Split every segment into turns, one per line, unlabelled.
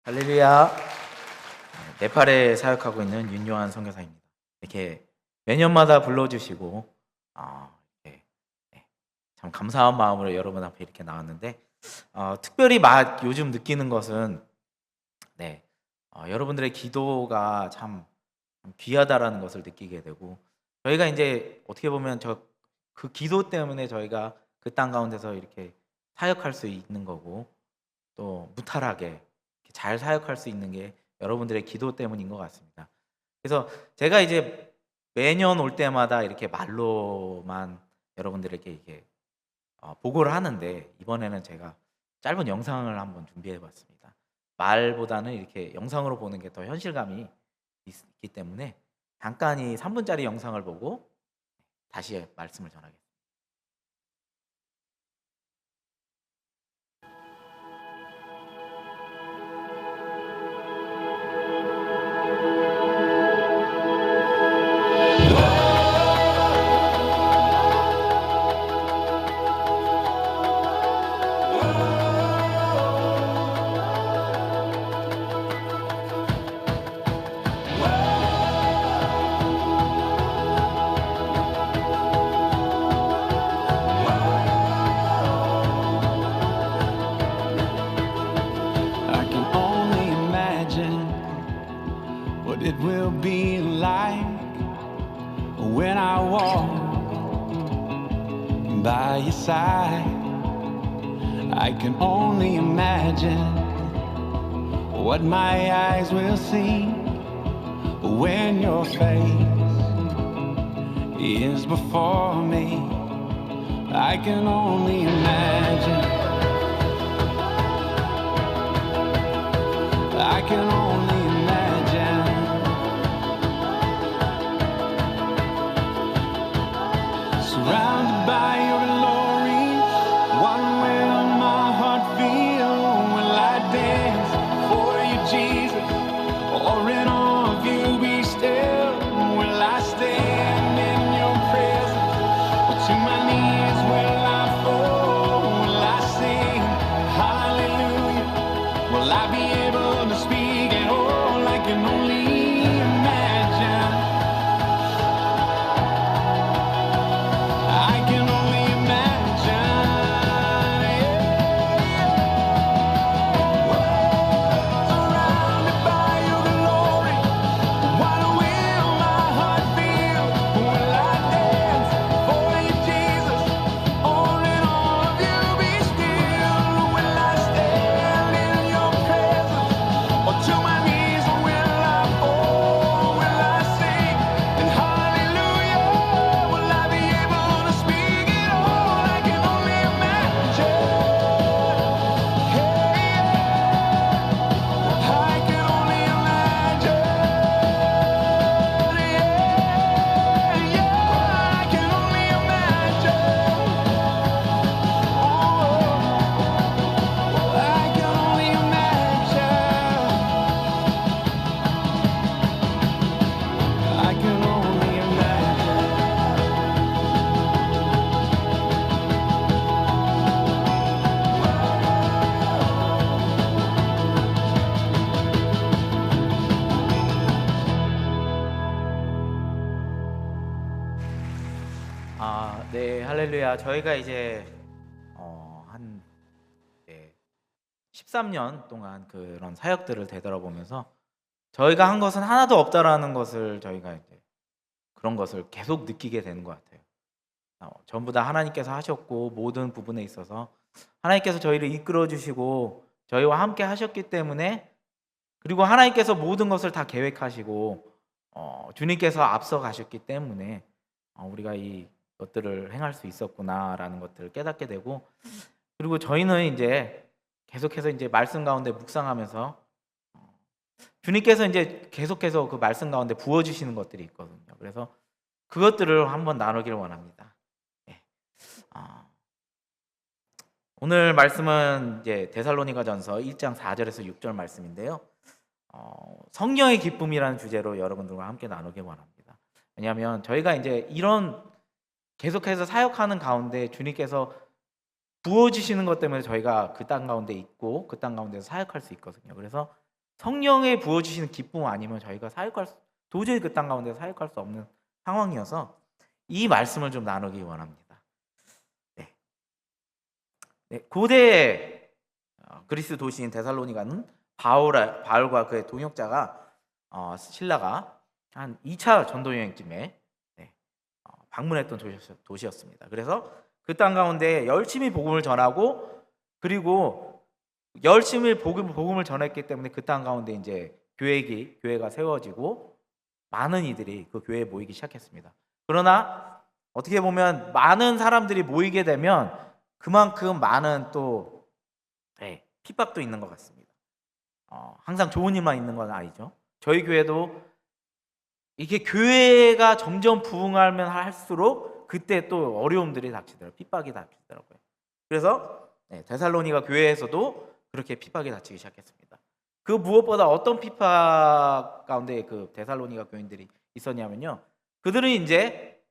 할렐루야. 네팔에 사역하고 있는 윤요한 선교사입니다. 이렇게 매년마다 불러주시고 이렇게 참 감사한 마음으로 여러분 앞에 이렇게 나왔는데 특별히 요즘 느끼는 것은 여러분들의 기도가 참 귀하다라는 것을 느끼게 되고 저희가 이제 어떻게 보면 그 기도 때문에 저희가 그 땅 가운데서 이렇게 사역할 수 있는 거고 또 무탈하게 잘 사역할 수 있는 게 여러분들의 기도 때문인 것 같습니다. 그래서 제가 이제 매년 올 때마다 이렇게 말로만 여러분들에게 이렇게 보고를 하는데 이번에는 제가 짧은 영상을 한번 준비해 봤습니다. 말보다는 이렇게 영상으로 보는 게 더 현실감이 있기 때문에 잠깐 이 3분짜리 영상을 보고 다시 말씀을 전하겠습니다.
I can only imagine what it will be like when I walk by your side. I can only imagine what my eyes will see when your face is before me. I can only imagine. I can only imagine. Surrounded by your glory, what will my heart feel? Will I dance for you, Jesus, or in awe of you be still? Will I stand in your presence, or to my knees will I fall? Will I sing hallelujah? Will I be able to speak at all? I can only imagine. I can only imagine. Surrounded by your glory, what will my heart feel? Will I dance for you, Jesus, or in all of you be still? Will I stand in your presence, or to my knees will I fall? Will I sing and hallelujah? Will I be able to speak it all? I can only imagine. Hey, I can only imagine. Yeah, I can only imagine. Oh, I can only imagine. I can only imagine.
네, 할렐루야. 저희가 이제 한 13년 동안 그런 사역들을 되돌아보면서 저희가 한 것은 하나도 없다라는 것을 저희가 이제 그런 것을 계속 느끼게 되는 것 같아요. 전부 다 하나님께서 하셨고 모든 부분에 있어서 하나님께서 저희를 이끌어 주시고 저희와 함께 하셨기 때문에 그리고 하나님께서 모든 것을 다 계획하시고 주님께서 앞서 가셨기 때문에 우리가 이 것들을 행할 수 있었구나라는 것들을 깨닫게 되고 그리고 저희는 이제 계속해서 이제 말씀 가운데 묵상하면서 주님께서 이제 계속해서 그 말씀 가운데 부어 주시는 것들이 있거든요. 그래서 그것들을 한번 나누기를 원합니다. 예. 오늘 말씀은 이제 데살로니가전서 1장 4절에서 6절 말씀인데요. 성령의 기쁨이라는 주제로 여러분들과 함께 나누기 원합니다. 왜냐하면 저희가 이제 이런 계속해서 사역하는 가운데 주님께서 부어주시는 것 때문에 저희가 그 땅 가운데 있고 그 땅 가운데서 사역할 수 있거든요. 그래서 성령의 부어주시는 기쁨 아니면 저희가 도저히 그 땅 가운데 사역할 수 없는 상황이어서 이 말씀을 좀 나누기 원합니다. 네. 네, 고대 그리스 도시인 데살로니가는 바울과 그의 동역자가 신라가 한 2차 전도 여행쯤에 방문했던 도시였습니다. 그래서 그 땅 가운데 열심히 복음을 전하고, 그리고 열심히 복음을 전했기 때문에 그 땅 가운데 이제 교회가 세워지고 많은 이들이 그 교회에 모이기 시작했습니다. 그러나 어떻게 보면 많은 사람들이 모이게 되면 그만큼 많은 또 핍박도 있는 것 같습니다. 항상 좋은 일만 있는 건 아니죠. 저희 교회도 이게 교회가 점점 부흥하면 할수록 그때 또 어려움들이 닥치더라고요. 핍박이 닥치더라고요. 그래서 데살로니가 교회에서도 그렇게 핍박이 닥치기 시작했습니다. 그 무엇보다 어떤 핍박 가운데 그 데살로니가 교인들이 있었냐면요, 그들은 이제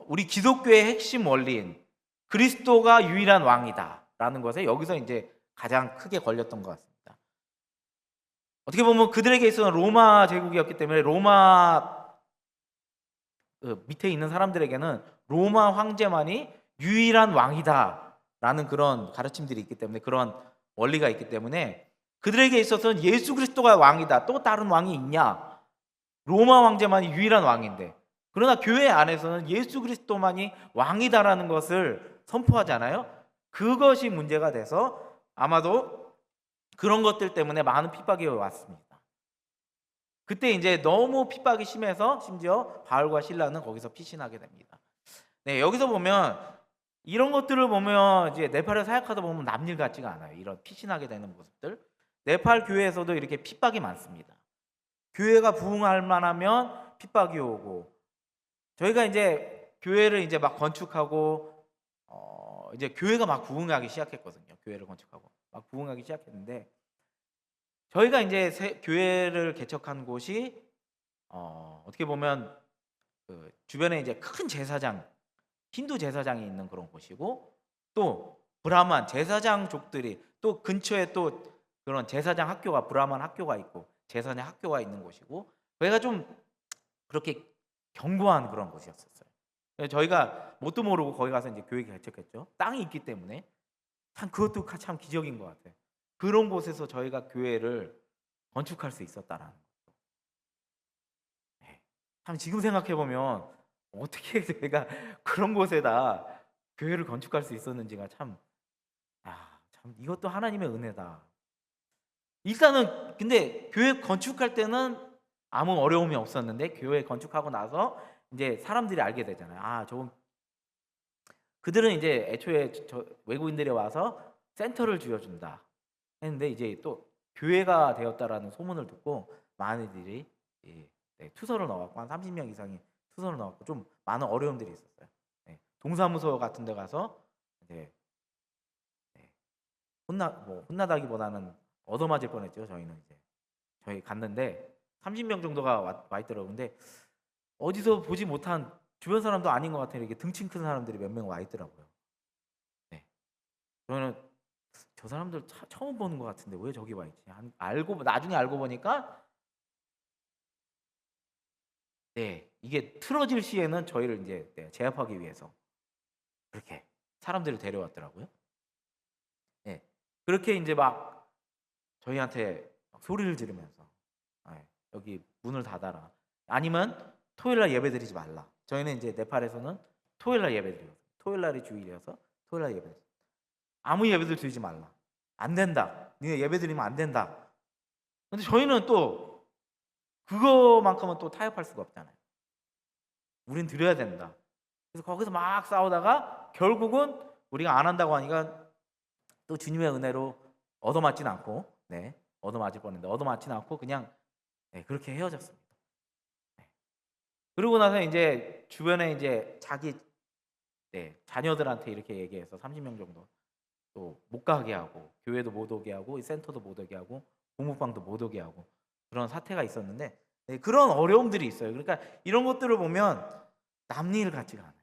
우리 기독교의 핵심 원리인 그리스도가 유일한 왕이다라는 것에 여기서 이제 가장 크게 걸렸던 것 같습니다. 어떻게 보면 그들에게 있어서는 로마 제국이었기 때문에 로마 밑에 있는 사람들에게는 로마 황제만이 유일한 왕이다라는 그런 가르침들이 있기 때문에, 그런 원리가 있기 때문에 그들에게 있어서는 예수 그리스도가 왕이다, 또 다른 왕이 있냐, 로마 황제만이 유일한 왕인데, 그러나 교회 안에서는 예수 그리스도만이 왕이다라는 것을 선포하잖아요. 그것이 문제가 돼서 아마도 그런 것들 때문에 많은 핍박이 왔습니다. 그때 이제 너무 핍박이 심해서 심지어 바울과 실라는 거기서 피신하게 됩니다. 네, 여기서 보면 이런 것들을 보면 이제 네팔에 사역하다 보면 남일 같지가 않아요. 이런 피신하게 되는 모습들. 네팔 교회에서도 이렇게 핍박이 많습니다. 교회가 부흥할 만하면 핍박이 오고, 저희가 이제 교회를 이제 막 건축하고 이제 교회가 막 부흥하기 시작했거든요. 교회를 건축하고 막 부흥하기 시작했는데, 저희가 이제 교회를 개척한 곳이 어떻게 보면 그 주변에 이제 큰 제사장, 힌두 제사장이 있는 그런 곳이고, 또 브라만 제사장족들이 또 근처에 또 그런 제사장 학교가, 브라만 학교가 있고 제사장 학교가 있는 곳이고, 저희가 좀 그렇게 견고한 그런 곳이었었어요. 저희가 뭣도 모르고 거기 가서 이제 교회 개척했죠. 땅이 있기 때문에. 참 그것도 참 기적인 것 같아요. 그런 곳에서 저희가 교회를 건축할 수 있었다라는 거죠. 참 지금 생각해 보면 어떻게 제가 그런 곳에다 교회를 건축할 수 있었는지가 참 이것도 하나님의 은혜다. 일단은 근데 교회 건축할 때는 아무 어려움이 없었는데, 교회 건축하고 나서 이제 사람들이 알게 되잖아요. 그들은 이제 애초에 외국인들이 와서 센터를 쥐어준다 했는데, 이제 또 교회가 되었다라는 소문을 듣고 많은 이들이 투서를 넣어갖고 한 30명 이상이 투서를 넣어갖고 좀 많은 어려움들이 있었어요. 동사무소 같은 데 가서 이제 혼나다기보다는 얻어맞을 뻔했죠. 저희는 이제 저희 갔는데 30명 정도가 와 있더라고요. 근데 어디서 보지 못한 주변 사람도 아닌 것 같은 이렇게 등치 큰 사람들이 몇 명 와 있더라고요. 저는 저 사람들 처음 보는 것 같은데 왜 저기 와 있지? 나중에 알고 보니까 이게 틀어질 시에는 저희를 이제 제압하기 위해서 그렇게 사람들을 데려왔더라고요. 그렇게 이제 막 저희한테 막 소리를 지르면서 여기 문을 닫아라, 아니면 토요일날 예배드리지 말라. 저희는 이제 네팔에서는 토요일날 예배드려요. 토요일날이 주일이어서 토요일날 예배드려요. 아무 예배도 드리지 말라. 안 된다. 니네 예배드리면 안 된다. 근데 저희는 또 그거만큼은 또 타협할 수가 없잖아요. 우린 드려야 된다. 그래서 거기서 막 싸우다가 결국은 우리가 안 한다고 하니까 또 주님의 은혜로 얻어맞진 않고, 얻어맞을 뻔했는데 얻어맞진 않고 그냥 그렇게 헤어졌습니다. 그러고 나서 이제 주변에 이제 자기 자녀들한테 이렇게 얘기해서 30명 정도 또 못 가게 하고, 교회도 못 오게 하고, 센터도 못 오게 하고, 공부방도 못 오게 하고, 그런 사태가 있었는데 그런 어려움들이 있어요. 그러니까 이런 것들을 보면 남일 같지가 않아요.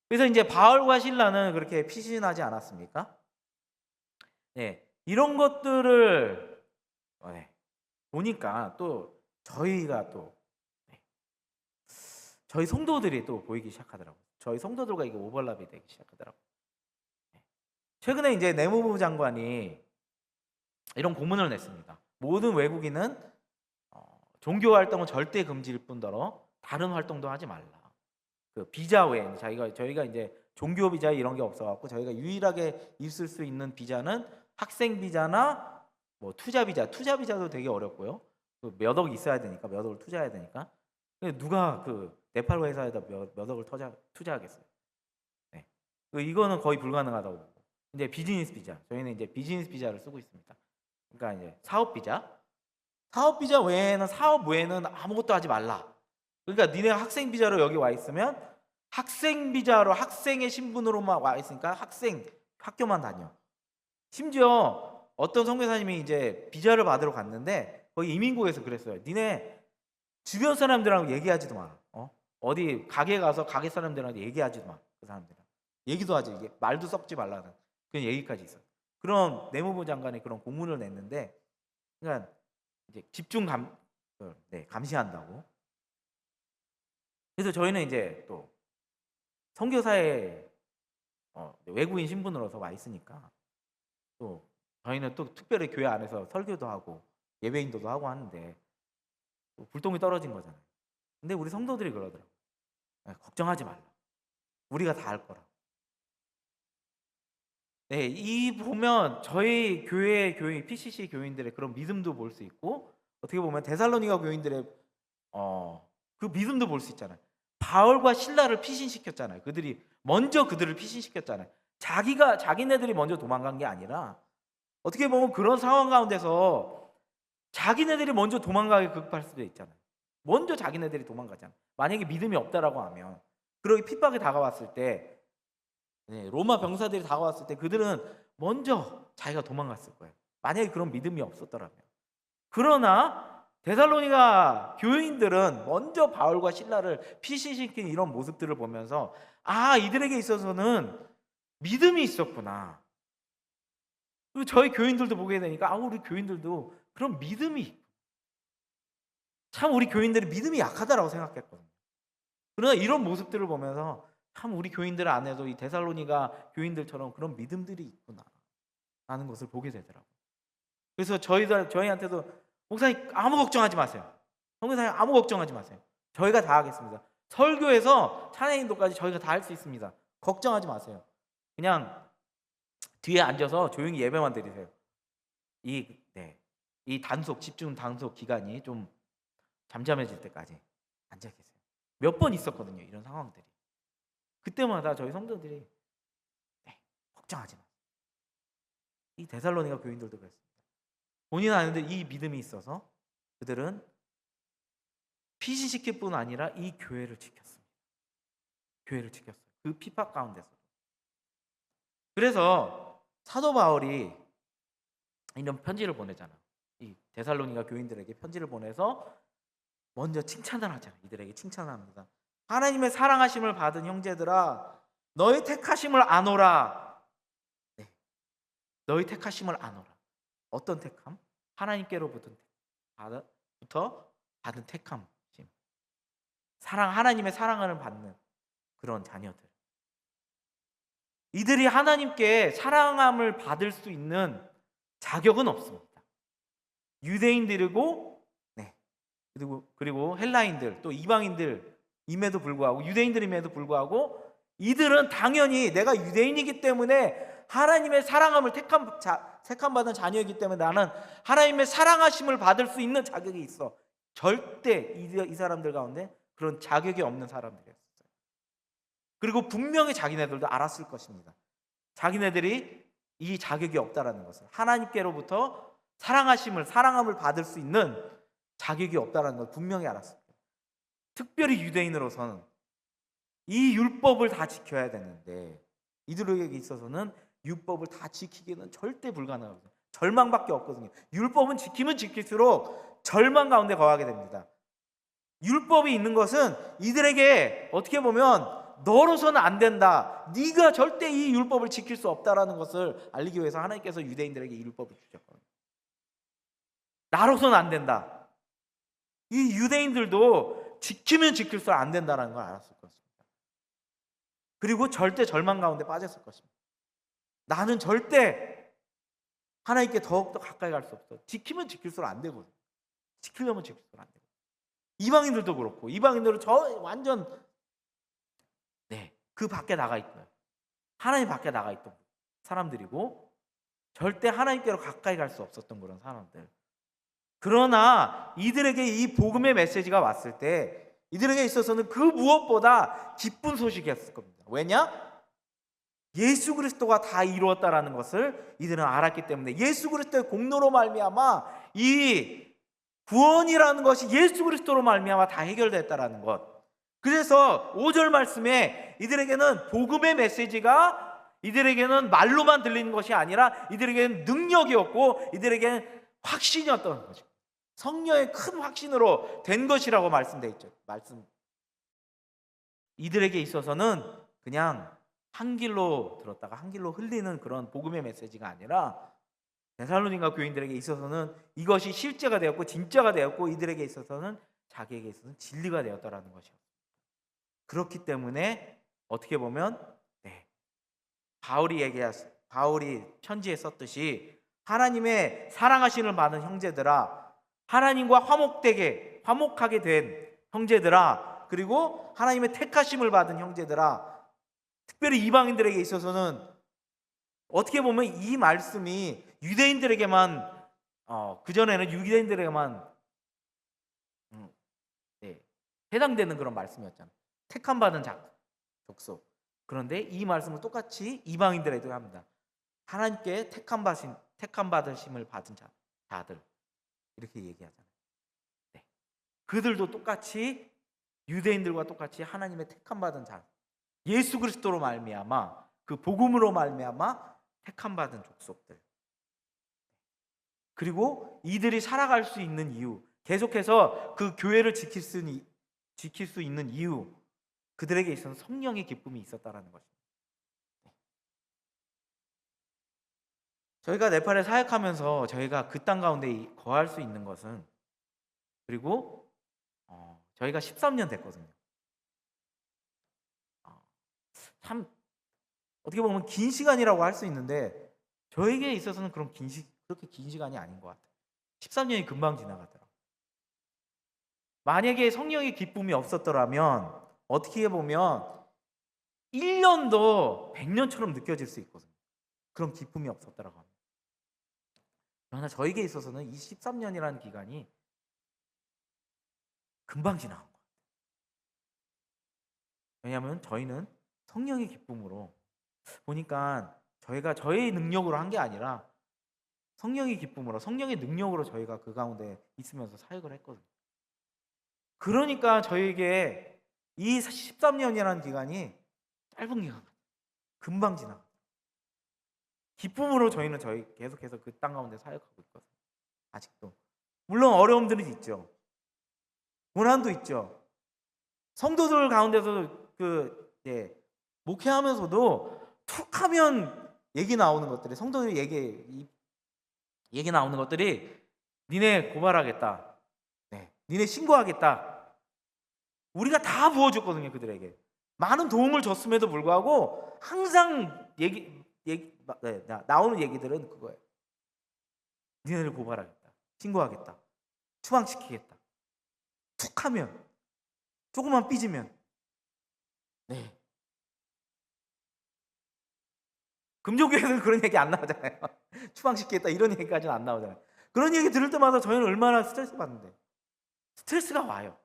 그래서 이제 바울과 실라는 그렇게 피신하지 않았습니까? 이런 것들을 보니까 또 저희가 또 저희 성도들이 또 보이기 시작하더라고요. 저희 성도들과 이게 오버랩이 되기 시작하더라고요. 최근에 이제 내무부 장관이 이런 공문을 냈습니다. 모든 외국인은 종교 활동은 절대 금지일 뿐더러 다른 활동도 하지 말라. 그 비자 외에 저희가 이제 종교 비자 이런 게 없어갖고 저희가 유일하게 있을 수 있는 비자는 학생 비자나 뭐 투자 비자도 되게 어렵고요. 몇 억 있어야 되니까 몇 억을 투자해야 되니까 누가 그 네팔 회사에다 몇 억을 투자하겠어요. 네. 이거는 거의 불가능하다고 보고 이제 비즈니스 비자 저희는 이제 비즈니스 비자를 쓰고 있습니다. 그러니까 이제 사업 비자 외에는 사업 외에는 아무것도 하지 말라. 그러니까 니네 학생 비자로 여기 와 있으면 학생 비자로 학생의 신분으로만 와 있으니까 학교만 다녀. 심지어 어떤 선교사님이 이제 비자를 받으러 갔는데 거기 이민국에서 그랬어요. 니네 주변 사람들하고 얘기하지도 마. 어디 가게 가서 가게 사람들한테 얘기하지도 마. 그 사람들은 얘기도 하지 이게 말도 섞지 말라는 그런 얘기까지 있어. 그런 내무부 장관이 그런 공문을 냈는데, 그러니까 이제 감시한다고. 그래서 저희는 이제 또 선교사에 외국인 신분으로서 와 있으니까 또 저희는 또 특별히 교회 안에서 설교도 하고 예배인도도 하고 하는데 또 불똥이 떨어진 거잖아요. 근데 우리 성도들이 그러더라고요. 걱정하지 말라. 우리가 다 할 거라. 네, 이 보면 저희 교회 PCC 교인들의 그런 믿음도 볼 수 있고 어떻게 보면 데살로니가 교인들의 그 믿음도 볼 수 있잖아요. 바울과 실라를 피신시켰잖아요. 그들을 피신시켰잖아요. 자기네들이 먼저 도망간 게 아니라 어떻게 보면 그런 상황 가운데서 자기네들이 먼저 도망가게 급할 수도 있잖아요. 먼저 자기네들이 도망가잖아요. 만약에 믿음이 없다라고 하면 그렇게 핍박이 다가왔을 때 로마 병사들이 다가왔을 때 그들은 먼저 자기가 도망갔을 거예요. 만약에 그런 믿음이 없었더라면. 그러나 데살로니가 교인들은 먼저 바울과 실라를 피신시킨 이런 모습들을 보면서 이들에게 있어서는 믿음이 있었구나. 그리고 저희 교인들도 보게 되니까 우리 교인들도 그런 믿음이 있구나. 참 우리 교인들이 믿음이 약하다라고 생각했거든요. 그러나 이런 모습들을 보면서 참 우리 교인들 안에도 이 데살로니가 교인들처럼 그런 믿음들이 있구나 라는 것을 보게 되더라고요. 그래서 저희한테도 목사님 아무 걱정하지 마세요. 성교사님 아무 걱정하지 마세요. 저희가 다 하겠습니다. 설교에서 찬양인도까지 저희가 다 할 수 있습니다. 걱정하지 마세요. 그냥 뒤에 앉아서 조용히 예배만 드리세요. 이 집중 단속 기간이 좀 잠잠해질 때까지 앉아 계세요. 몇 번 있었거든요. 이런 상황들이. 그때마다 저희 성도들이 걱정하지 마. 이 데살로니가 교인들도 그랬습니다. 본인은 아는데 이 믿음이 있어서 그들은 피신시킬 뿐 아니라 이 교회를 지켰습니다. 교회를 지켰어요. 그 핍박 가운데서. 그래서 사도 바울이 이런 편지를 보내잖아. 이 데살로니가 교인들에게 편지를 보내서 먼저 칭찬을 하잖아요. 이들에게 칭찬을 합니다. 하나님의 사랑하심을 받은 형제들아, 너희 택하심을 아노라. 너희 택하심을 아노라. 어떤 택함? 하나님께로부터 받은 택함. 하나님의 사랑을 받는 그런 자녀들. 이들이 하나님께 사랑함을 받을 수 있는 자격은 없습니다. 유대인들이고 그리고 헬라인들 또 이방인들임에도 불구하고 유대인들임에도 불구하고 이들은 당연히 내가 유대인이기 때문에 하나님의 사랑함을 택함받은 자녀이기 때문에 나는 하나님의 사랑하심을 받을 수 있는 자격이 있어. 절대 이 사람들 가운데 그런 자격이 없는 사람들이었어요. 그리고 분명히 자기네들도 알았을 것입니다. 자기네들이 이 자격이 없다라는 것을, 하나님께로부터 사랑함을 받을 수 있는 자격이 없다라는 걸 분명히 알았습니다. 특별히 유대인으로서는 이 율법을 다 지켜야 되는데 이들에게 있어서는 율법을 다 지키기는 절대 불가능하거든요. 절망밖에 없거든요. 율법은 지키면 지킬수록 절망 가운데 거하게 됩니다. 율법이 있는 것은 이들에게 어떻게 보면 너로서는 안 된다, 네가 절대 이 율법을 지킬 수 없다라는 것을 알리기 위해서 하나님께서 유대인들에게 이 율법을 주셨거든요. 나로서는 안 된다. 이 유대인들도 지키면 지킬수록 안 된다는 걸 알았을 것입니다. 그리고 절대 절망 가운데 빠졌을 것입니다. 나는 절대 하나님께 더욱더 가까이 갈 수 없어. 지키면 지킬수록 안 되거든. 지키려면 지킬수록 안 되고. 이방인들도 그렇고, 이방인들은 저 완전 그 밖에 나가 있고요. 하나님 밖에 나가 있던 사람들이고, 절대 하나님께로 가까이 갈 수 없었던 그런 사람들. 그러나 이들에게 이 복음의 메시지가 왔을 때 이들에게 있어서는 그 무엇보다 기쁜 소식이었을 겁니다. 왜냐? 예수 그리스도가 다 이루었다라는 것을 이들은 알았기 때문에, 예수 그리스도의 공로로 말미암아 이 구원이라는 것이 예수 그리스도로 말미암아 다 해결됐다라는 것. 그래서 5절 말씀에 이들에게는 복음의 메시지가 이들에게는 말로만 들리는 것이 아니라 이들에게는 능력이었고 이들에게는 확신이었던 거죠. 성령의 큰 확신으로 된 것이라고 말씀되어 있죠. 이들에게 있어서는 그냥 한 길로 들었다가 한 길로 흘리는 그런 복음의 메시지가 아니라 데살로니가 교인들에게 있어서는 이것이 실제가 되었고 진짜가 되었고, 이들에게 있어서는 자기에게 있어서는 진리가 되었다라는 것이었습니다. 그렇기 때문에 어떻게 보면 바울이 편지에 썼듯이 하나님의 사랑하심을 받은 형제들아, 하나님과 화목하게 된 형제들아, 그리고 하나님의 택하심을 받은 형제들아, 특별히 이방인들에게 있어서는 어떻게 보면 이 말씀이 유대인들에게만 그전에는 유대인들에게만 해당되는 그런 말씀이었잖아요. 택함 받은 족속. 그런데 이 말씀을 똑같이 이방인들에게도 합니다. 하나님께 택함 받으심을 받은 자들, 이렇게 얘기하잖아요. 그들도 똑같이 유대인들과 똑같이 하나님의 택함 받은 자, 예수 그리스도로 말미암아 그 복음으로 말미암아 택함 받은 족속들. 그리고 이들이 살아갈 수 있는 이유, 계속해서 그 교회를 지킬 수 있는 이유, 그들에게 있어서 성령의 기쁨이 있었다라는 것입니다. 저희가 네팔에 사역하면서 저희가 그 땅 가운데 거할 수 있는 것은, 그리고 저희가 13년 됐거든요. 참 어떻게 보면 긴 시간이라고 할 수 있는데 저에게 있어서는 그렇게 긴 시간이 아닌 것 같아요. 13년이 금방 지나가더라고요. 만약에 성령의 기쁨이 없었더라면 어떻게 보면 1년도 100년처럼 느껴질 수 있거든요. 그런 기쁨이 없었더라고 합니다. 그러나 저에게 있어서는 이 13년이라는 기간이 금방 지나간 것 같아요. 왜냐하면 저희는 성령의 기쁨으로, 보니까 저희가 저의 능력으로 한 게 아니라 성령의 기쁨으로, 성령의 능력으로 저희가 그 가운데 있으면서 사역을 했거든요. 그러니까 저에게 이 13년이라는 기간이 짧은 기간 같아요. 금방 지나가. 기쁨으로 저희는 계속해서 그 땅 가운데 사역하고 있거든요. 아직도. 물론 어려움들은 있죠. 고난도 있죠. 성도들 가운데서 목회하면서도 툭 하면 얘기 나오는 것들이, 성도들 얘기 나오는 것들이, 니네 고발하겠다, 니네 신고하겠다. 우리가 다 부어줬거든요. 그들에게 많은 도움을 줬음에도 불구하고 항상 나오는 얘기들은 그거예요. 니네를 고발하겠다, 신고하겠다, 추방시키겠다. 툭 하면, 조금만 삐지면. 금종교회는 그런 얘기 안 나오잖아요. 추방시키겠다 이런 얘기까지는 안 나오잖아요. 그런 얘기 들을 때마다 저희는 얼마나 스트레스 받는데, 스트레스가 와요.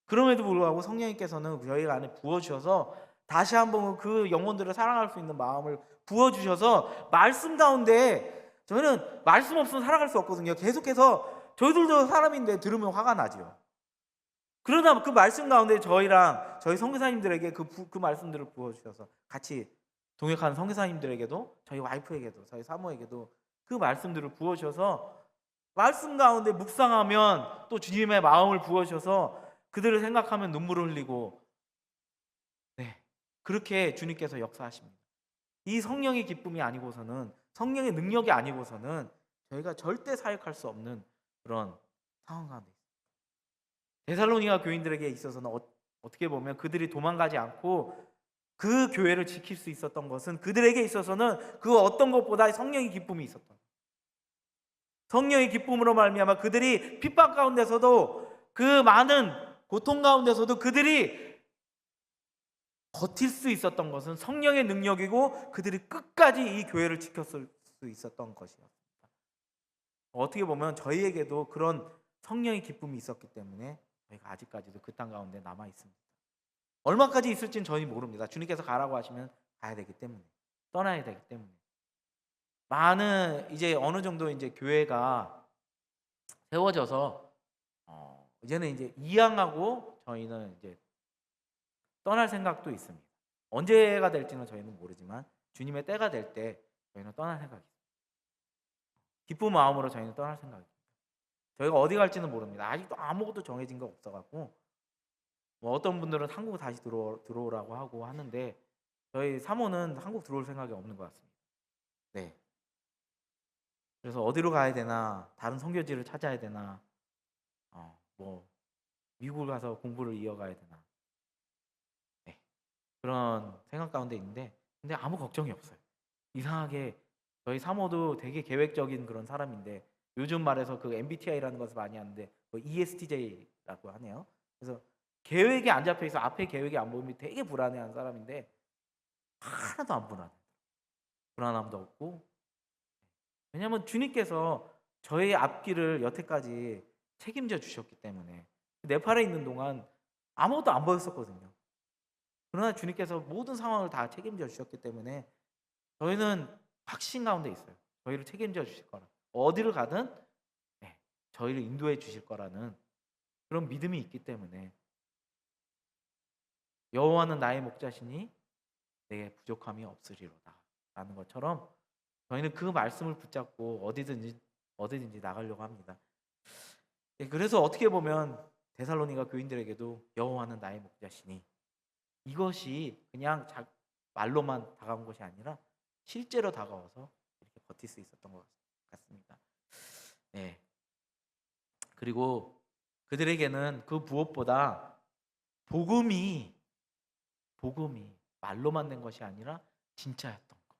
그럼에도 불구하고 성령님께서는 저희 안에 부어주셔서 다시 한번 그 영혼들을 사랑할 수 있는 마음을 부어주셔서 말씀 가운데, 저희는 말씀 없으면 살아갈 수 없거든요. 계속해서 저희들도 사람인데 들으면 화가 나죠. 그러나 그 말씀 가운데 저희랑 저희 선교사님들에게 그 말씀들을 부어주셔서, 같이 동역하는 선교사님들에게도, 저희 와이프에게도, 저희 사모에게도 그 말씀들을 부어주셔서 말씀 가운데 묵상하면 또 주님의 마음을 부어주셔서 그들을 생각하면 눈물을 흘리고, 그렇게 주님께서 역사하십니다. 이 성령의 기쁨이 아니고서는 성령의 능력이 아니고서는 저희가 절대 사역할 수 없는 그런 상황 가운데 있습니다. 데살로니가 교인들에게 있어서는 어떻게 보면 그들이 도망가지 않고 그 교회를 지킬 수 있었던 것은 그들에게 있어서는 그 어떤 것보다 성령의 기쁨이 있었던 거예요. 성령의 기쁨으로 말미암아 그들이 핍박 가운데서도 그 많은 고통 가운데서도 그들이 버틸 수 있었던 것은 성령의 능력이고 그들이 끝까지 이 교회를 지켰을 수 있었던 것이었습니다. 어떻게 보면 저희에게도 그런 성령의 기쁨이 있었기 때문에 저희가 아직까지도 그 땅 가운데 남아 있습니다. 얼마까지 있을지는 저희 모릅니다. 주님께서 가라고 하시면 가야 되기 때문에, 떠나야 되기 때문에. 많은 이제 어느 정도 이제 교회가 세워져서 이제는 이제 이양하고 저희는 이제 떠날 생각도 있습니다. 언제가 될지는 저희는 모르지만 주님의 때가 될 때 저희는 떠날 생각이 있습니다. 기쁜 마음으로 저희는 떠날 생각입니다. 저희가 어디 갈지는 모릅니다. 아직도 아무것도 정해진 거 없어갖고 뭐 어떤 분들은 한국 다시 들어오라고 하고 하는데 저희 사모는 한국 들어올 생각이 없는 것 같습니다. 네. 그래서 어디로 가야 되나, 다른 선교지를 찾아야 되나, 뭐 미국을 가서 공부를 이어가야 되나, 네. 그런 생각 가운데 있는데, 근데 아무 걱정이 없어요. 이상하게 저희 사모도 되게 계획적인 그런 사람인데 요즘 말해서 그 MBTI라는 것을 많이 하는데 뭐 ESTJ라고 하네요. 그래서 계획이 안 잡혀 있어 앞에 계획이 안 보이면 되게 불안해하는 사람인데 하나도 안 불안해. 불안함도 없고. 왜냐하면 주님께서 저의 앞길을 여태까지 책임져 주셨기 때문에 네팔에 있는 동안 아무것도 안 보였었거든요. 그러나 주님께서 모든 상황을 다 책임져 주셨기 때문에 저희는 확신 가운데 있어요. 저희를 책임져 주실 거라. 어디를 가든 저희를 인도해 주실 거라는 그런 믿음이 있기 때문에 여호와는 나의 목자시니 내게 부족함이 없으리로다 라는 것처럼 저희는 그 말씀을 붙잡고 어디든지 나가려고 합니다. 그래서 어떻게 보면 데살로니가 교인들에게도 여호와는 나의 목자시니 이것이 그냥 말로만 다가온 것이 아니라 실제로 다가와서 이렇게 버틸 수 있었던 것 같습니다. 네. 그리고 그들에게는 그 무엇보다 복음이 말로만 된 것이 아니라 진짜였던 것.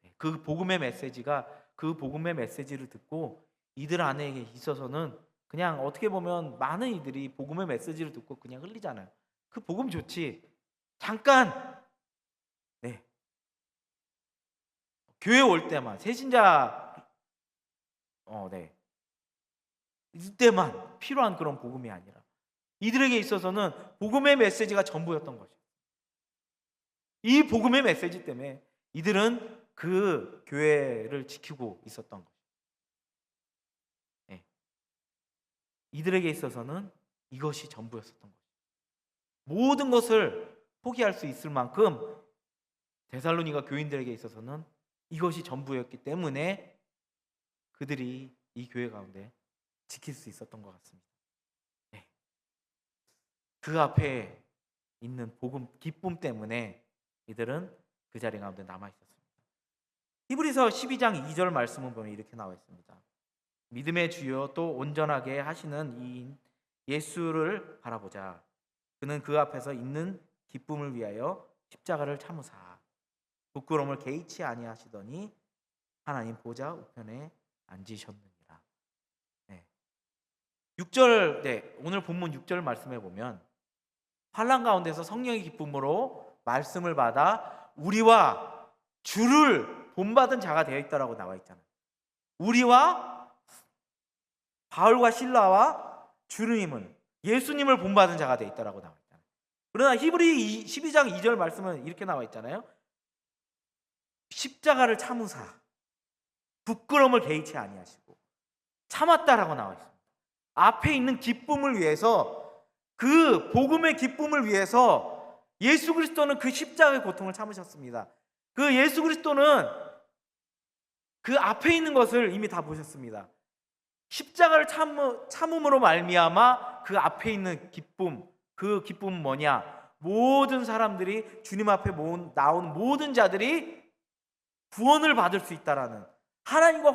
네. 그 복음의 메시지를 듣고 이들 안에 있어서는 그냥 어떻게 보면 많은 이들이 복음의 메시지를 듣고 그냥 흘리잖아요. 그 복음 좋지. 잠깐 교회 올 때만 새신자 이때만 필요한 그런 복음이 아니라 이들에게 있어서는 복음의 메시지가 전부였던 거죠. 이 복음의 메시지 때문에 이들은 그 교회를 지키고 있었던 거죠. 이들에게 있어서는 이것이 전부였었던 거죠. 모든 것을 포기할 수 있을 만큼 데살로니가 교인들에게 있어서는 이것이 전부였기 때문에 그들이 이 교회 가운데 지킬 수 있었던 것 같습니다. 그 앞에 있는 복음, 기쁨 때문에 이들은 그 자리 가운데 남아 있었습니다. 히브리서 12장 2절 말씀을 보면 이렇게 나와 있습니다. 믿음의 주요 또 온전하게 하시는 이인 예수를 바라보자. 그는 그 앞에서 있는 기쁨을 위하여 십자가를 참으사 부끄러움을 개의치 아니하시더니 하나님 보좌 우편에 앉으셨느니라. 6절, 오늘 본문 6절 말씀해 보면 환난 가운데서 성령의 기쁨으로 말씀을 받아 우리와 주를 본받은 자가 되어 있다라고 나와 있잖아요. 우리와 바울과 실라와 주님은 예수님을 본받은 자가 되어 있다라고 나와 있잖아요. 그러나 히브리 12장 2절 말씀은 이렇게 나와 있잖아요. 십자가를 참으사 부끄러움을 개의치 아니하시고 참았다라고 나와 있습니다. 앞에 있는 기쁨을 위해서 그 복음의 기쁨을 위해서 예수 그리스도는 그 십자가의 고통을 참으셨습니다. 그 예수 그리스도는 그 앞에 있는 것을 이미 다 보셨습니다. 십자가를 참음으로 말미암아 그 앞에 있는 기쁨, 그 기쁨은 뭐냐? 모든 사람들이 주님 앞에 나온 모든 자들이 구원을 받을 수 있다라는, 하나님과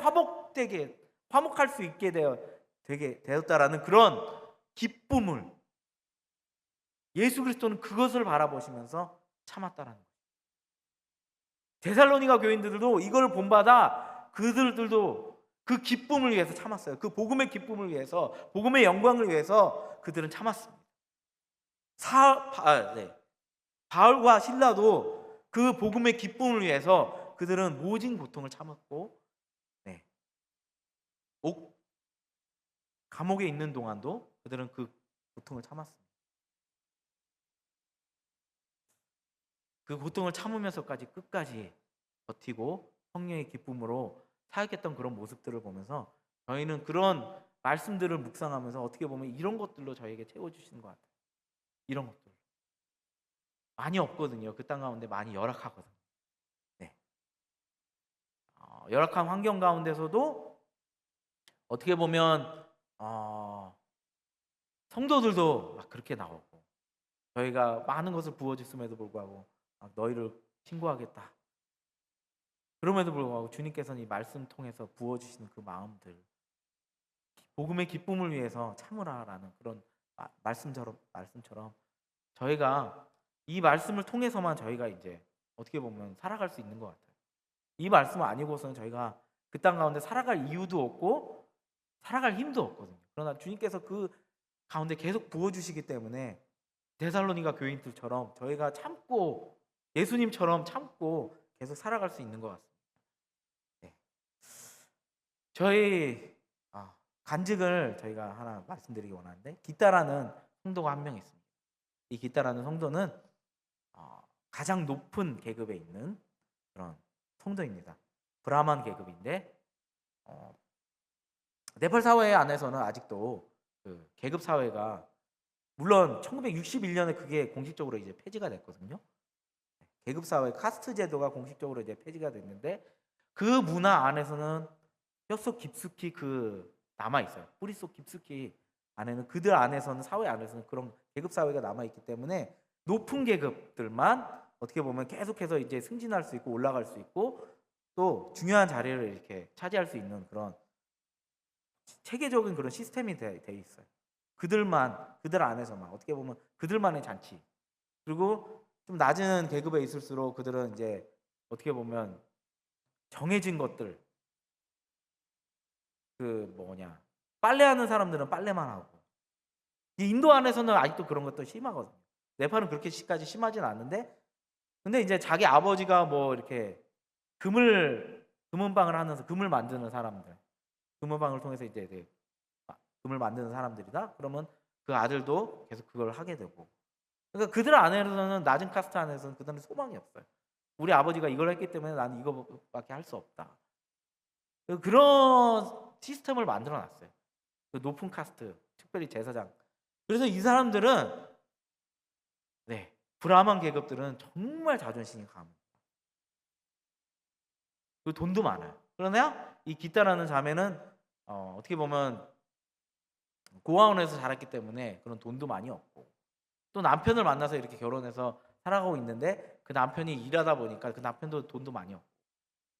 화목할 수 있게 되었다라는 그런 기쁨을, 예수 그리스도는 그것을 바라보시면서 참았다라는 거예요. 데살로니가 교인들도 이걸 본받아 그들도 그 기쁨을 위해서 참았어요. 그 복음의 기쁨을 위해서, 복음의 영광을 위해서 그들은 참았습니다. 바울과 실라도 그 복음의 기쁨을 위해서 그들은 모진 고통을 참았고, 감옥에 있는 동안도 그들은 그 고통을 참았습니다. 그 고통을 참으면서까지 끝까지 버티고 성령의 기쁨으로 사역했던 그런 모습들을 보면서 저희는 그런 말씀들을 묵상하면서 어떻게 보면 이런 것들로 저에게 채워주시는 것 같아요. 이런 것들 많이 없거든요. 그 땅 가운데 많이 열악하거든요. 열악한 환경 가운데서도 어떻게 보면 성도들도 막 그렇게 나오고, 저희가 많은 것을 부어줬음에도 불구하고 너희를 신고하겠다, 그럼에도 불구하고 주님께서는 이 말씀 통해서 부어주시는 그 마음들, 복음의 기쁨을 위해서 참으라라는 그런 말씀처럼 저희가 이 말씀을 통해서만 저희가 이제 어떻게 보면 살아갈 수 있는 것 같아요. 이 말씀을 아니고서는 저희가 그 땅 가운데 살아갈 이유도 없고 살아갈 힘도 없거든요. 그러나 주님께서 그 가운데 계속 부어주시기 때문에 데살로니가 교인들처럼 저희가 참고, 예수님처럼 참고 계속 살아갈 수 있는 것 같습니다. 저희 간증을 저희가 하나 말씀드리기 원하는데, 기타라는 성도가 한 명 있습니다. 이 기타라는 성도는 가장 높은 계급에 있는 그런 성도입니다. 브라만 계급인데, 네팔 사회 안에서는 아직도 그 계급 사회가, 물론 1961년에 그게 공식적으로 이제 폐지가 됐거든요. 계급 사회, 카스트 제도가 공식적으로 이제 폐지가 됐는데, 그 문화 안에서는 뼛속 깊숙이 남아 있어요. 뿌리 속 깊숙이 안에는, 그들 안에서는, 사회 안에서는 그런 계급 사회가 남아 있기 때문에 높은 계급들만 어떻게 보면 계속해서 이제 승진할 수 있고 올라갈 수 있고 또 중요한 자리를 이렇게 차지할 수 있는 그런 체계적인 그런 시스템이 돼 있어요. 그들 안에서만, 어떻게 보면 그들만의 잔치. 그리고 좀 낮은 계급에 있을수록 그들은 이제 어떻게 보면 정해진 것들, 빨래하는 사람들은 빨래만 하고, 이 인도 안에서는 아직도 그런 것도 심하거든요. 네팔은 그렇게까지 심하진 않는데, 근데 이제 자기 아버지가 뭐 이렇게 금은방을 하면서 금을 만드는 사람들, 금은방을 통해서 이제 금을 만드는 사람들이다. 그러면 그 아들도 계속 그걸 하게 되고, 그러니까 그들 안에서는, 낮은 카스트 안에서는 그들은 소망이 없어요. 우리 아버지가 이걸 했기 때문에 나는 이거밖에 할 수 없다. 그런 시스템을 만들어 놨어요. 그 높은 카스트, 특별히 제사장. 그래서 이 사람들은, 브라만 계급들은 정말 자존심이 강합니다. 그리고 돈도 많아요. 그러나 이 기타라는 자매는 어떻게 보면 고아원에서 자랐기 때문에 그런 돈도 많이 없고, 또 남편을 만나서 이렇게 결혼해서 살아가고 있는데, 그 남편이 일하다 보니까 그 남편도 돈도 많이 없고,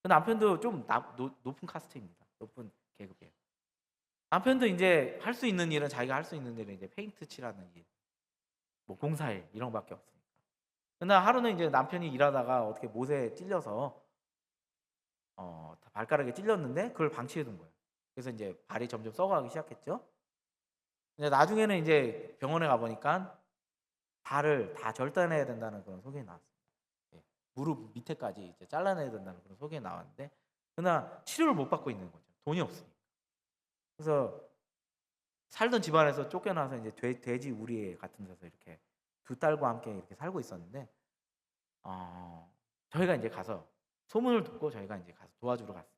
그 남편도 좀 높은 카스트입니다. 높은 계급이에요. 남편도 이제 할 수 있는 일은, 자기가 할 수 있는 일은 이제 페인트 칠하는 일, 뭐 공사일 이런 거밖에 없으니까. 그러나 하루는 이제 남편이 일하다가 어떻게 못에 찔려서 발가락에 찔렸는데 그걸 방치해 둔 거예요. 그래서 이제 발이 점점 썩어가기 시작했죠. 근데 나중에는 이제 병원에 가 보니까 발을 다 절단해야 된다는 그런 소견이 나왔습니다. 무릎 밑에까지 이제 잘라내야 된다는 그런 소견이 나왔는데, 그러나 치료를 못 받고 있는 거죠. 돈이 없으니까. 그래서 살던 집안에서 쫓겨나서 이제 돼지 우리 같은 데서 이렇게 두 딸과 함께 이렇게 살고 있었는데, 저희가 이제 가서 소문을 듣고 저희가 이제 가서 도와주러 갔어요.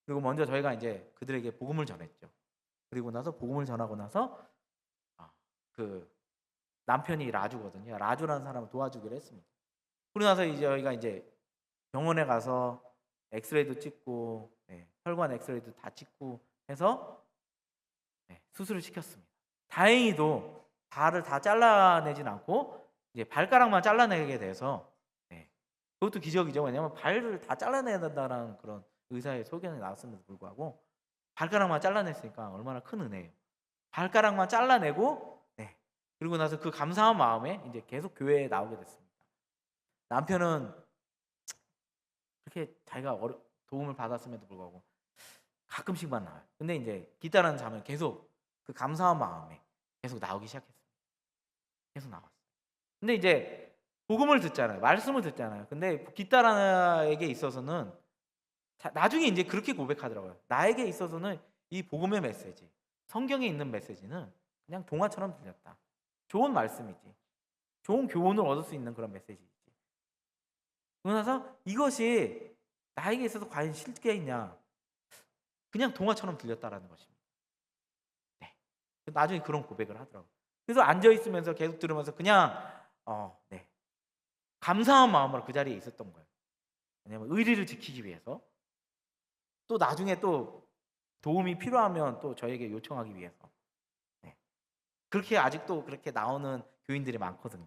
그리고 먼저 저희가 이제 그들에게 복음을 전했죠. 그리고 나서 복음을 전하고 나서 그 남편이 라주거든요. 라주라는 사람을 도와주기로 했습니다. 그러고 나서 이제 저희가 이제 병원에 가서 엑스레이도 찍고, 혈관 엑스레이도 다 찍고 해서 수술을 시켰습니다. 다행히도 발을 다 잘라내진 않고 이제 발가락만 잘라내게 돼서 그것도 기적이죠. 왜냐하면 발을 다 잘라내야 된다는 그런 의사의 소견이 나왔음에도 불구하고 발가락만 잘라냈으니까 얼마나 큰 은혜예요. 발가락만 잘라내고 그리고 나서 그 감사한 마음에 이제 계속 교회에 나오게 됐습니다. 남편은 그렇게 자기가 도움을 받았음에도 불구하고 가끔씩만 나와요. 근데 이제 기타라는 자매는 계속 그 감사한 마음에 계속 나오기 시작했어요. 계속 나왔어요. 근데 이제 복음을 듣잖아요. 말씀을 듣잖아요. 근데 기타라에게 있어서는 나중에 이제 그렇게 고백하더라고요. 나에게 있어서는 이 복음의 메시지, 성경에 있는 메시지는 그냥 동화처럼 들렸다. 좋은 말씀이지. 좋은 교훈을 얻을 수 있는 그런 메시지이지. 그러고 나서 이것이 나에게 있어서 과연 실제 있냐? 그냥 동화처럼 들렸다라는 것입니다. 네. 나중에 그런 고백을 하더라고요. 그래서 앉아 있으면서 계속 들으면서 그냥 감사한 마음으로 그 자리에 있었던 거예요. 왜냐하면 의리를 지키기 위해서, 또 나중에 또 도움이 필요하면 또 저에게 요청하기 위해서. 그렇게 아직도 그렇게 나오는 교인들이 많거든요.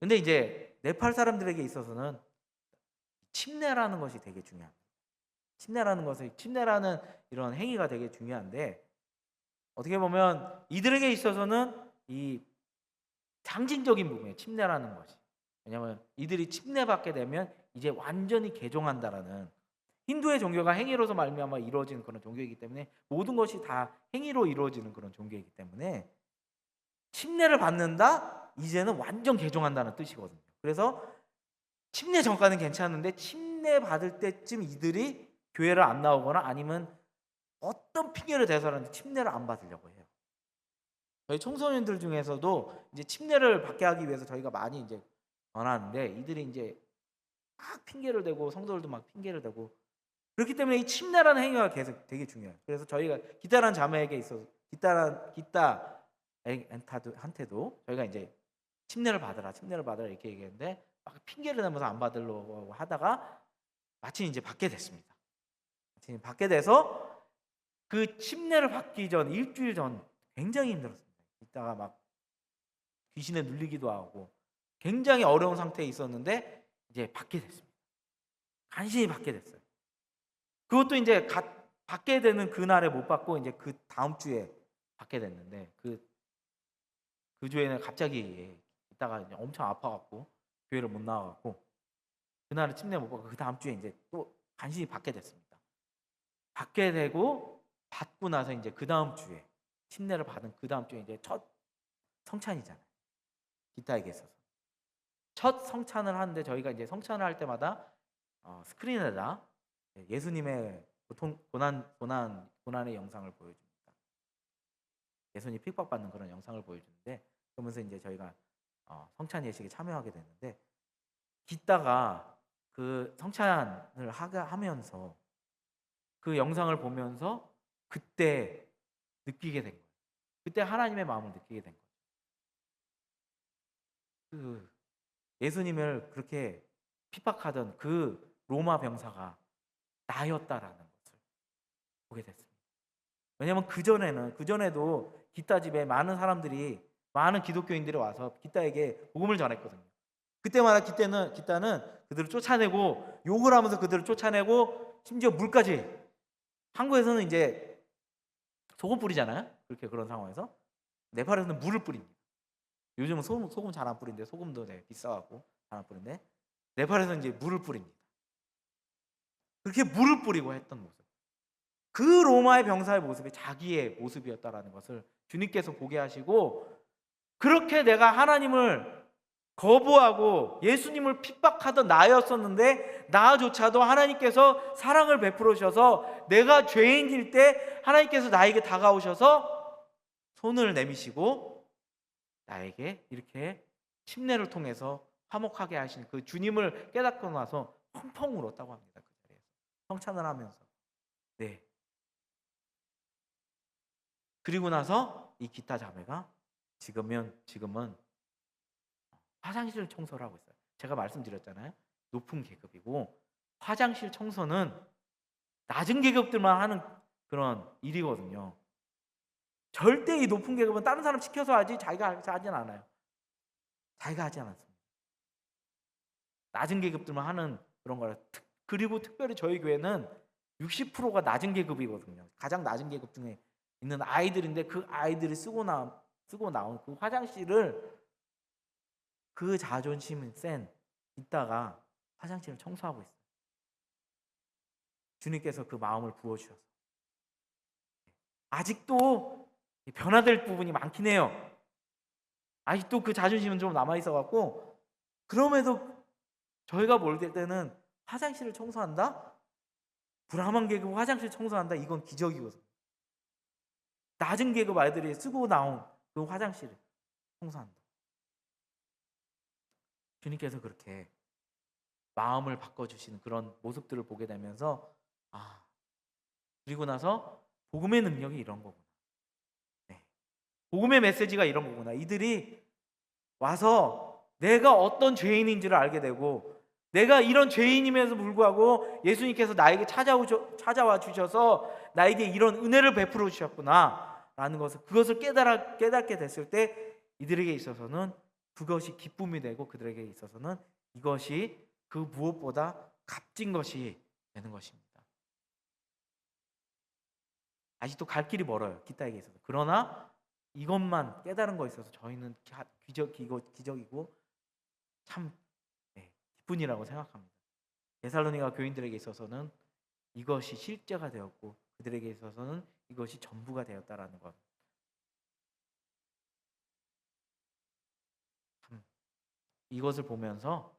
근데 이제 네팔 사람들에게 있어서는 침례라는 것이 되게 중요합니다. 침례라는 이런 행위가 되게 중요한데, 어떻게 보면 이들에게 있어서는 이 상징적인 부분이에요. 침례라는 것이. 왜냐하면 이들이 침례받게 되면 이제 완전히 개종한다라는, 힌두의 종교가 행위로서 말미암아 이루어지는 그런 종교이기 때문에 모든 것이 다 행위로 이루어지는 그런 종교이기 때문에 침례를 받는다? 이제는 완전 개종한다는 뜻이거든요. 그래서 침례 전까지는 괜찮은데 침례 받을 때쯤 이들이 교회를 안 나오거나 아니면 어떤 핑계를 대서라도 침례를 안 받으려고 해요. 저희 청소년들 중에서도 이제 침례를 받게 하기 위해서 저희가 많이 이제 권하는데, 이들이 이제 막 핑계를 대고, 성도들도 막 핑계를 대고, 그렇기 때문에 이 침례라는 행위가 계속 되게 중요해요. 그래서 저희가 기타라는 자매에게 있어서 기타한테도 저희가 이제 침례를 받으라 이렇게 얘기했는데, 막 핑계를 대면서 안 받으려고 하다가 마침 이제 받게 됐습니다. 마침 받게 돼서 그 침례를 받기 전 일주일 전 굉장히 힘들었습니다. 이따가 막 귀신에 눌리기도 하고 굉장히 어려운 상태에 있었는데 이제 받게 됐습니다. 간신히 받게 됐어요. 그것도 이제 받게 되는 그날에 못 받고 이제 그 다음 주에 받게 됐는데, 그 주에는 갑자기 있다가 이제 엄청 아파갖고 교회를 못 나와갖고 그날은 침례 못 받고 그 다음 주에 이제 또 간신히 받게 됐습니다. 받게 되고 받고 나서 이제 그 다음 주에 침례를 받은 그 다음 주에 이제 첫 성찬이잖아요. 기타에게 있어서 첫 성찬을 하는데, 저희가 이제 성찬을 할 때마다 스크린에다 예수님의 고난의 영상을 보여줍니다. 예수님이 핍박받는 그런 영상을 보여주는데, 그러면서 이제 저희가 성찬 예식에 참여하게 됐는데, 기타가 그 성찬을 하면서 그 영상을 보면서 그때 느끼게 된 거예요. 그때 하나님의 마음을 느끼게 된 거예요. 그 예수님을 그렇게 핍박하던 그 로마 병사가 나였다라는 것을 보게 됐습니다. 왜냐하면 그전에도 기타 집에 많은 기독교인들이 와서 기타에게 복음을 전했거든요. 그때마다 기타는 그들을 쫓아내고 욕을 하면서 그들을 쫓아내고 심지어 물까지, 한국에서는 이제 소금 뿌리잖아요. 그런 상황에서 네팔에서는 물을 뿌립니다. 요즘은 소금 잘 안 뿌리는데, 소금도 비싸갖고 잘 안 뿌리는데, 네팔에서는 이제 물을 뿌립니다. 그렇게 물을 뿌리고 했던 모습, 그 로마의 병사의 모습이 자기의 모습이었다라는 것을 주님께서 보게 하시고, 그렇게 내가 하나님을 거부하고 예수님을 핍박하던 나였었는데, 나조차도 하나님께서 사랑을 베풀어 주셔서 내가 죄인일 때 하나님께서 나에게 다가오셔서 손을 내미시고 나에게 이렇게 침례를 통해서 화목하게 하신 그 주님을 깨닫고 나서 펑펑 울었다고 합니다. 그 자리에서 성찬을 하면서. 그리고 나서 이 기타 자매가 지금은 화장실 청소를 하고 있어요. 제가 말씀드렸잖아요. 높은 계급이고 화장실 청소는 낮은 계급들만 하는 그런 일이거든요. 절대 이 높은 계급은 다른 사람 시켜서 하지 자기가 하진 않아요. 자기가 하지 않았습니다. 낮은 계급들만 하는 그런 거라. 그리고 특별히 저희 교회는 60%가 낮은 계급이거든요. 가장 낮은 계급 중에 있는 아이들인데 그 아이들이 쓰고 나온 그 화장실을 그 자존심 센 이따가 화장실을 청소하고 있어요. 주님께서 그 마음을 부어주셔서 아직도 변화될 부분이 많긴 해요. 아직도 그 자존심은 좀 남아있어 갖고 그럼에도 저희가 볼 때는 화장실을 청소한다? 브라만 계급 화장실 청소한다? 이건 기적이거든요. 낮은 계급 아이들이 쓰고 나온 그 화장실을 청소한다. 주님께서 그렇게 마음을 바꿔주시는 그런 모습들을 보게 되면서 그리고 나서 복음의 능력이 이런 거구나. 네. 복음의 메시지가 이런 거구나. 이들이 와서 내가 어떤 죄인인 줄 알게 되고 내가 이런 죄인임에도 불구하고 예수님께서 나에게 찾아와 주셔서 나에게 이런 은혜를 베풀어 주셨구나 라는 것을 그것을 깨닫게 됐을 때 이들에게 있어서는 그것이 기쁨이 되고 그들에게 있어서는 이것이 그 무엇보다 값진 것이 되는 것입니다. 아직도 갈 길이 멀어요. 기타에게 있어서. 그러나 이것만 깨달은 거에 있어서 저희는 기적이고 참 기쁜 일이라고 생각합니다. 데살로니가 교인들에게 있어서는 이것이 실제가 되었고 그들에게 있어서는 이것이 전부가 되었다라는 것. 참 이것을 보면서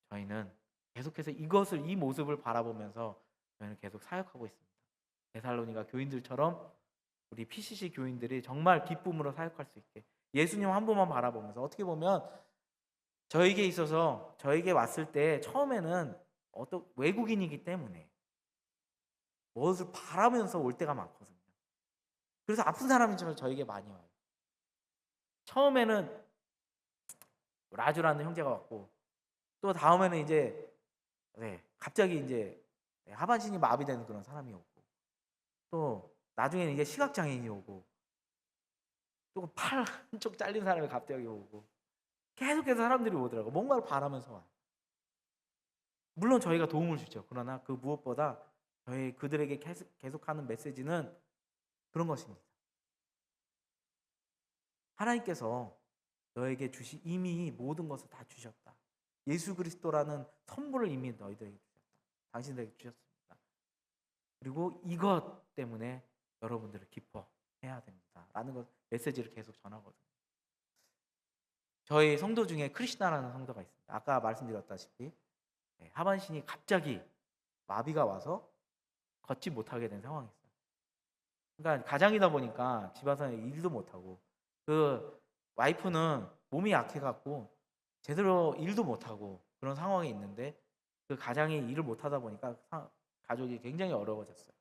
저희는 계속해서 이 모습을 바라보면서 저희는 계속 사역하고 있습니다. 데살로니가 교인들처럼 우리 PCC 교인들이 정말 기쁨으로 사역할 수 있게 예수님 한 분만 바라보면서 어떻게 보면 저에게 있어서 저에게 왔을 때 처음에는 어떤 외국인이기 때문에 무엇을 바라면서 올 때가 많거든요. 그래서 아픈 사람이 저에게 많이 와요. 처음에는 라주라는 형제가 왔고 또 다음에는 이제 갑자기 이제 하반신이 마비되는 그런 사람이 오고 또 나중에는 이제 시각장애인이 오고 또 팔 한쪽 잘린 사람이 갑자기 오고 계속해서 사람들이 오더라고. 뭔가를 바라면서 와요. 물론 저희가 도움을 주죠. 그러나 그 무엇보다 그들에게 계속하는 메시지는 그런 것입니다. 하나님께서 너에게 이미 모든 것을 다 주셨다. 예수 그리스도라는 선물을 이미 너희들에게 주셨다. 당신들에게 주셨습니다. 그리고 이것 때문에 여러분들을 기뻐해야 됩니다. 라는 것 메시지를 계속 전하거든요. 저희 성도 중에 크리스나라는 성도가 있습니다. 아까 말씀드렸다시피 하반신이 갑자기 마비가 와서 걷지 못하게 된 상황이 있어요. 그러니까 가장이다 보니까 집안에서 일도 못하고 그 와이프는 몸이 약해갖고 제대로 일도 못하고 그런 상황이 있는데 그 가장이 일을 못하다 보니까 가족이 굉장히 어려워졌어요.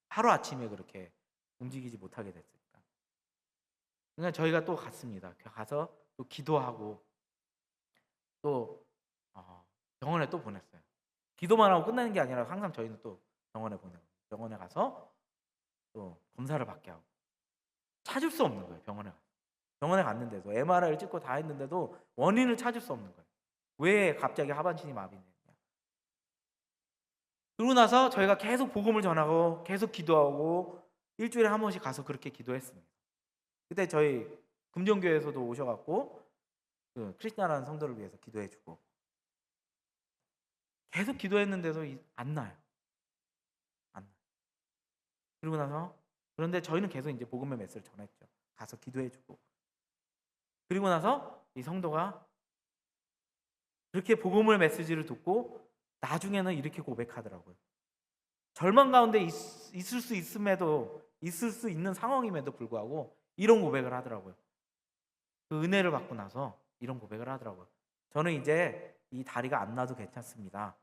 하루아침에 그렇게 움직이지 못하게 됐으니까. 그러니까 저희가 또 갔습니다. 가서 또 기도하고 또 병원에 또 보냈어요. 기도만 하고 끝나는 게 아니라 항상 저희는 또 병원에 보내고 병원에 가서 또 검사를 받게 하고 찾을 수 없는 거예요. 병원에 갔는데도 MRI를 찍고 다 했는데도 원인을 찾을 수 없는 거예요. 왜 갑자기 하반신이 마비됐냐. 그러고 나서 저희가 계속 복음을 전하고 계속 기도하고 일주일에 한 번씩 가서 그렇게 기도했습니다. 그때 저희 금정교회에서도 오셔갖고 그 크리스나라는 성도를 위해서 기도해주고 계속 기도했는데도 안 나요. 그러고 나서 그런데 저희는 계속 이제 복음의 메시지를 전했죠. 가서 기도해주고 그리고 나서 이 성도가 그렇게 복음의 메시지를 듣고 나중에는 이렇게 고백하더라고요. 절망 가운데 있을 수 있는 상황임에도 불구하고 이런 고백을 하더라고요. 그 은혜를 받고 나서 이런 고백을 하더라고요. 저는 이제 이 다리가 안 나도 괜찮습니다.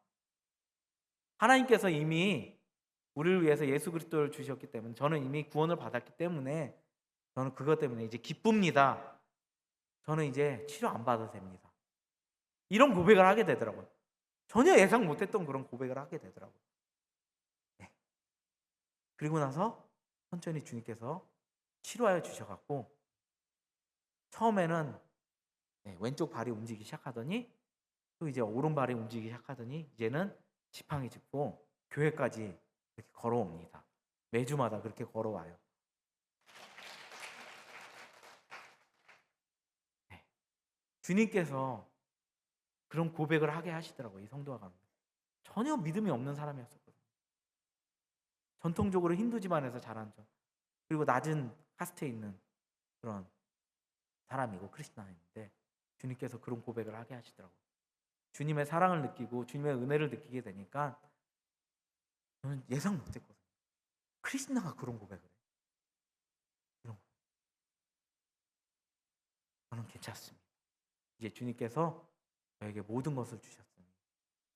하나님께서 이미 우리를 위해서 예수 그리스도를 주셨기 때문에 저는 이미 구원을 받았기 때문에 저는 그것 때문에 이제 기쁩니다. 저는 이제 치료 안 받아도 됩니다. 이런 고백을 하게 되더라고요. 전혀 예상 못했던 그런 고백을 하게 되더라고요. 네. 그리고 나서 천천히 주님께서 치료하여 주셔갖고 처음에는 네, 왼쪽 발이 움직이기 시작하더니 또 이제 오른발이 움직이기 시작하더니 이제는 지팡이 짚고 교회까지 이렇게 걸어옵니다. 매주마다 그렇게 걸어와요. 네. 주님께서 그런 고백을 하게 하시더라고요. 이 성도가 가운데. 전혀 믿음이 없는 사람이었었거든요. 전통적으로 힌두 집안에서 자란 저 그리고 낮은 카스트에 있는 그런 사람이고 크리스천인데 주님께서 그런 고백을 하게 하시더라고요. 주님의 사랑을 느끼고 주님의 은혜를 느끼게 되니까 저는 예상 못했거든요. 크리스나가 그런 고백을 해. 이런 거. 저는 괜찮습니다. 이제 주님께서 저에게 모든 것을 주셨으니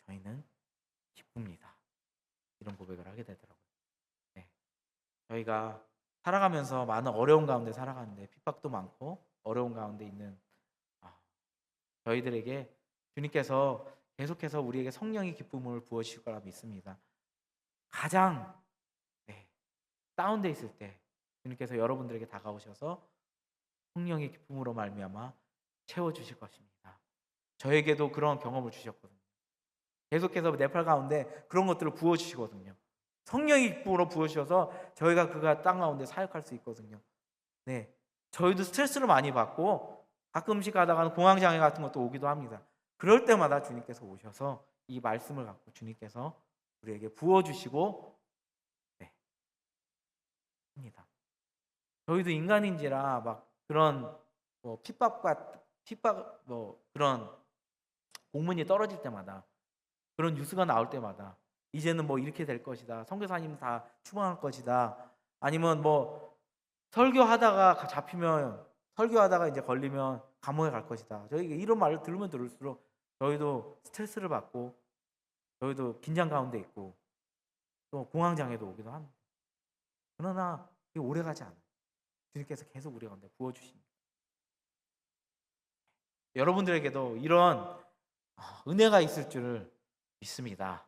저희는 기쁩니다. 이런 고백을 하게 되더라고요. 네. 저희가 살아가면서 많은 어려운 가운데 살아가는데 핍박도 많고 어려운 가운데 있는 아, 저희들에게 주님께서 계속해서 우리에게 성령의 기쁨을 부어주실 거라 믿습니다. 가장 네, 다운돼 있을 때 주님께서 여러분들에게 다가오셔서 성령의 기쁨으로 말미암아 채워주실 것입니다. 저에게도 그런 경험을 주셨거든요. 계속해서 네팔 가운데 그런 것들을 부어주시거든요. 성령의 기쁨으로 부어주셔서 저희가 그가 땅 가운데 사역할 수 있거든요. 네, 저희도 스트레스를 많이 받고 가끔씩 가다가는 공황장애 같은 것도 오기도 합니다. 그럴 때마다 주님께서 오셔서 이 말씀을 갖고 주님께서 우리에게 부어주시고 네, 합니다. 저희도 인간인지라 막 그런 뭐 핍박 뭐 그런 공문이 떨어질 때마다 그런 뉴스가 나올 때마다 이제는 뭐 이렇게 될 것이다. 선교사님 다 추방할 것이다. 아니면 뭐 설교하다가 잡히면 설교하다가 이제 걸리면 감옥에 갈 것이다. 저희가 이런 말을 들으면 들을수록 저희도 스트레스를 받고 저희도 긴장 가운데 있고 또 공황 장애도 오기도 합니다. 그러나 이게 오래 가지 않아요. 주님께서 계속 우리 가운데 부어 주십니다. 여러분들에게도 이런 은혜가 있을 줄을 믿습니다.